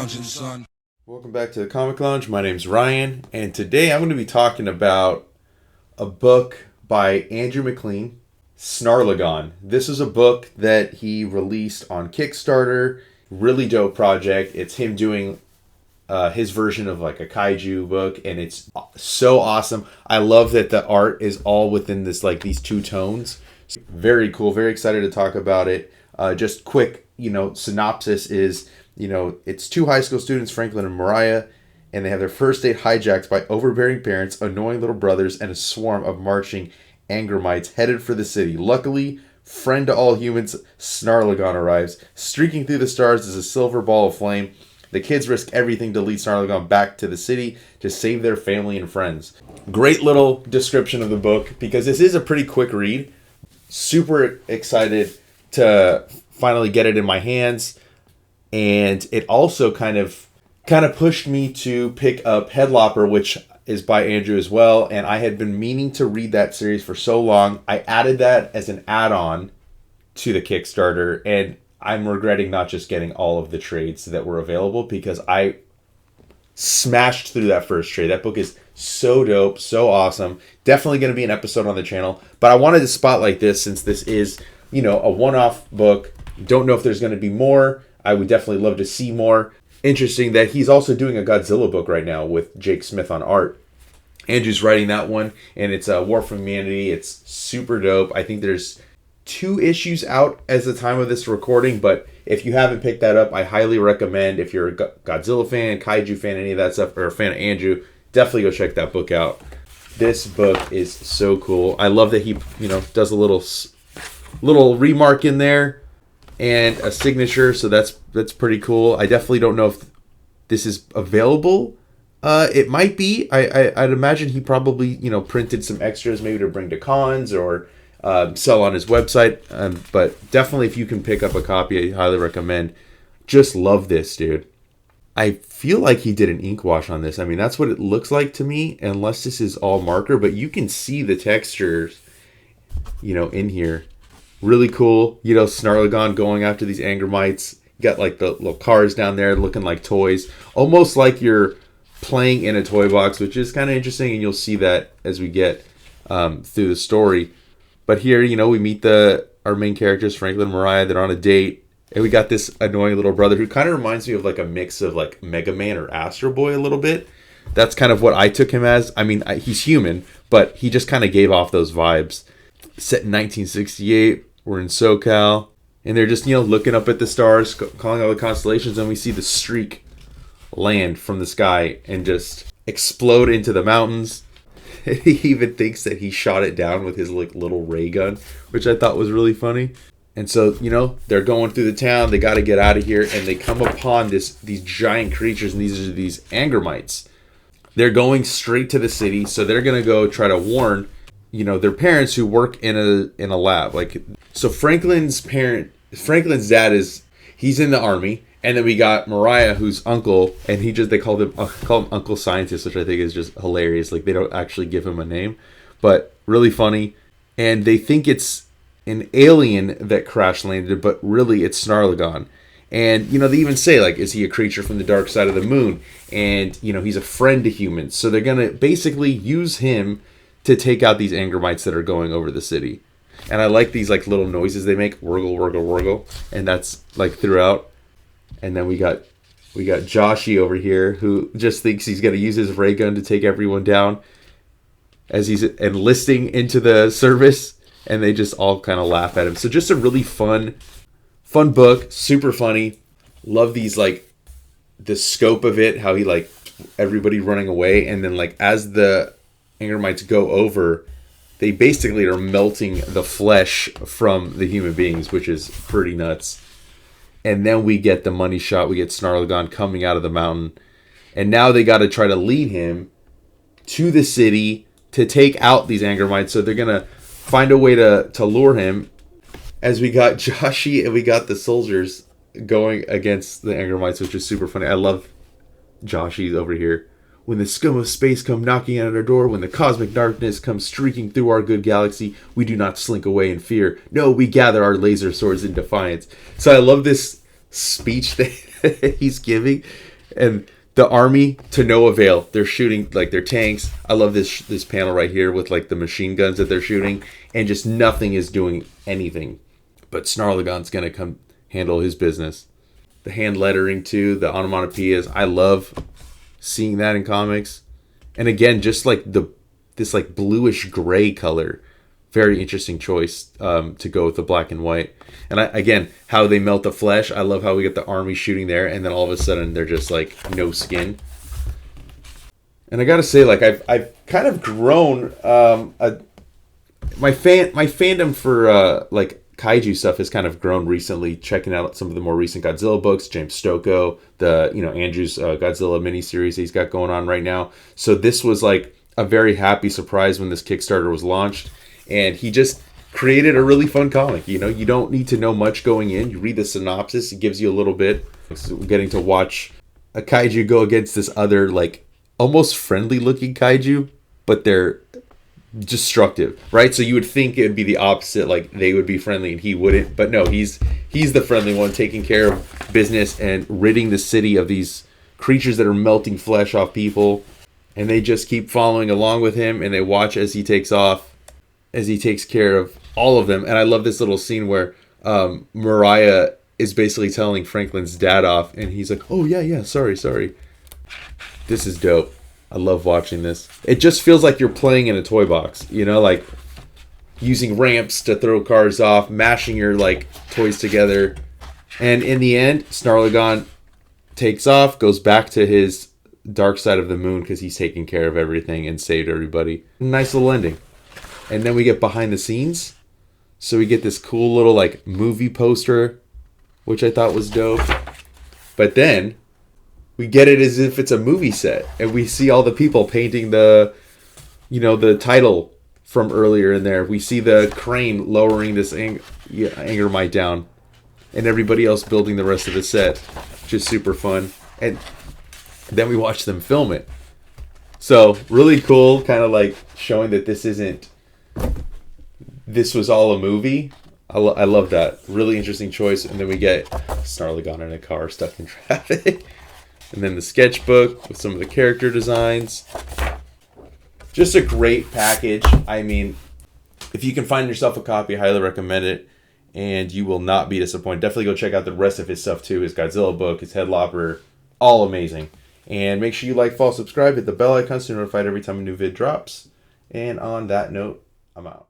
lounging, son. Welcome back to the Comic Lounge. My name's Ryan, and today I'm going to be talking about a book by Andrew MacLean, Snarlagon. This is a book that he released on Kickstarter. Really dope project. It's him doing his version of like a kaiju book, and it's so awesome. I love that the art is all within this like these two tones. Very cool. Very excited to talk about it. Just quick, synopsis is, it's two high school students, Franklin and Mariah, and they have their first date hijacked by overbearing parents, annoying little brothers, and a swarm of marching anger mites headed for the city. Luckily, friend to all humans, Snarlagon arrives. Streaking through the stars is a silver ball of flame. The kids risk everything to lead Snarlagon back to the city to save their family and friends. Great little description of the book, because this is a pretty quick read. Super excited to finally get it in my hands. And it also kind of pushed me to pick up Head Lopper, which is by Andrew as well. And I had been meaning to read that series for so long. I added that as an add-on to the Kickstarter, and I'm regretting not just getting all of the trades that were available, because I smashed through that first trade. That book is so dope, so awesome. Definitely going to be an episode on the channel. But I wanted to spotlight this since this is, a one-off book. Don't know if there's going to be more. I would definitely love to see more. Interesting that he's also doing a Godzilla book right now with Jake Smith on art. Andrew's writing that one, and it's a War for Humanity. It's super dope. I think there's 2 issues out as the time of this recording, but if you haven't picked that up, I highly recommend. If you're a Godzilla fan, kaiju fan, any of that stuff, or a fan of Andrew, definitely go check that book out. This book is so cool. I love that he, does a little remark in there and a signature, so that's pretty cool. I definitely don't know if this is available. It might be. I'd imagine he probably, printed some extras maybe to bring to cons or sell on his website, but definitely if you can pick up a copy, I highly recommend. Just love this, dude. I feel like he did an ink wash on this. I mean, that's what it looks like to me, unless this is all marker, but you can see the textures, in here. Really cool. Snarlagon going after these anger mites. You got like the little cars down there looking like toys, almost like you're playing in a toy box, which is kind of interesting, and you'll see that as we get through the story. But here, we meet our main characters, Franklin and Mariah. They're on a date. And we got this annoying little brother who kind of reminds me of like a mix of like Mega Man or Astro Boy a little bit. That's kind of what I took him as. I mean, he's human, but he just kind of gave off those vibes. Set in 1968. We're in SoCal. And they're just, looking up at the stars, calling all the constellations. And we see the streak land from the sky and just explode into the mountains. He even thinks that he shot it down with his like little ray gun, which I thought was really funny. And so, they're going through the town. They got to get out of here, and they come upon these giant creatures, and these are these anger mites. They're going straight to the city, so they're gonna go try to warn, their parents who work in a lab. Like, so Franklin's dad he's in the army. And then we got Mariah, who's uncle, and they call him Uncle Scientist, which I think is just hilarious. Like, they don't actually give him a name, but really funny. And they think it's an alien that crash landed, but really it's Snarlagon. And, they even say, like, is he a creature from the dark side of the moon? And, he's a friend to humans. So they're going to basically use him to take out these anger mites that are going over the city. And I like these, like, little noises they make, wurgle, wurgle, wurgle. And that's, like, throughout. And then we got Joshy over here, who just thinks he's going to use his ray gun to take everyone down as he's enlisting into the service, and they just all kind of laugh at him. So just a really fun book, super funny. Love these, like, the scope of it, how he, like, everybody running away, and then, like, as the anger mites go over, they basically are melting the flesh from the human beings, which is pretty nuts. And then we get the money shot. We get Snarlagon coming out of the mountain. And now they got to try to lead him to the city to take out these anger mites. So they're going to find a way to lure him. As we got Joshy and we got the soldiers going against the anger mites, which is super funny. I love Joshy over here. When the scum of space come knocking at our door, when the cosmic darkness comes streaking through our good galaxy, we do not slink away in fear. No, we gather our laser swords in defiance. So I love this speech that he's giving. And the army to no avail. They're shooting like their tanks. I love this panel right here with like the machine guns that they're shooting, and just nothing is doing anything. But Snarlagon's gonna come handle his business. The hand lettering too, the onomatopoeias. I love seeing that in comics. And again, just like this like bluish gray color. Very interesting choice to go with the black and white. And again, how they melt the flesh. I love how we get the army shooting there, and then all of a sudden they're just like no skin. And I gotta say, like I've kind of grown. My fandom for like kaiju stuff has kind of grown recently. Checking out some of the more recent Godzilla books, James Stokoe, Andrew's Godzilla miniseries he's got going on right now. So this was like a very happy surprise when this Kickstarter was launched. And he just created a really fun comic. You don't need to know much going in. You read the synopsis, it gives you a little bit. Getting to watch a kaiju go against this other, like, almost friendly-looking kaiju, but they're destructive, right? So you would think it would be the opposite, like they would be friendly and he wouldn't. But no, he's the friendly one, taking care of business and ridding the city of these creatures that are melting flesh off people. And they just keep following along with him, and they watch as he takes off, as he takes care of all of them. And I love this little scene where Mariah is basically telling Franklin's dad off, and he's like, oh yeah, sorry. This is dope. I love watching this. It just feels like you're playing in a toy box, like using ramps to throw cars off, mashing your like toys together. And in the end, Snarlagon takes off, goes back to his dark side of the moon because he's taking care of everything and saved everybody. Nice little ending. And then we get behind the scenes. So we get this cool little like movie poster, which I thought was dope. But then we get it as if it's a movie set. And we see all the people painting the title from earlier in there. We see the crane lowering this anger mite down. And everybody else building the rest of the set. Which is super fun. And then we watch them film it. So really cool, kind of like showing that this was all a movie. I love that. Really interesting choice. And then we get Snarlagon in a car stuck in traffic. And then the sketchbook with some of the character designs. Just a great package. I mean, if you can find yourself a copy, I highly recommend it. And you will not be disappointed. Definitely go check out the rest of his stuff too. His Godzilla book, his Head Lopper. All amazing. And make sure you like, follow, subscribe, hit the bell icon so you're notified every time a new vid drops. And on that note, I'm out.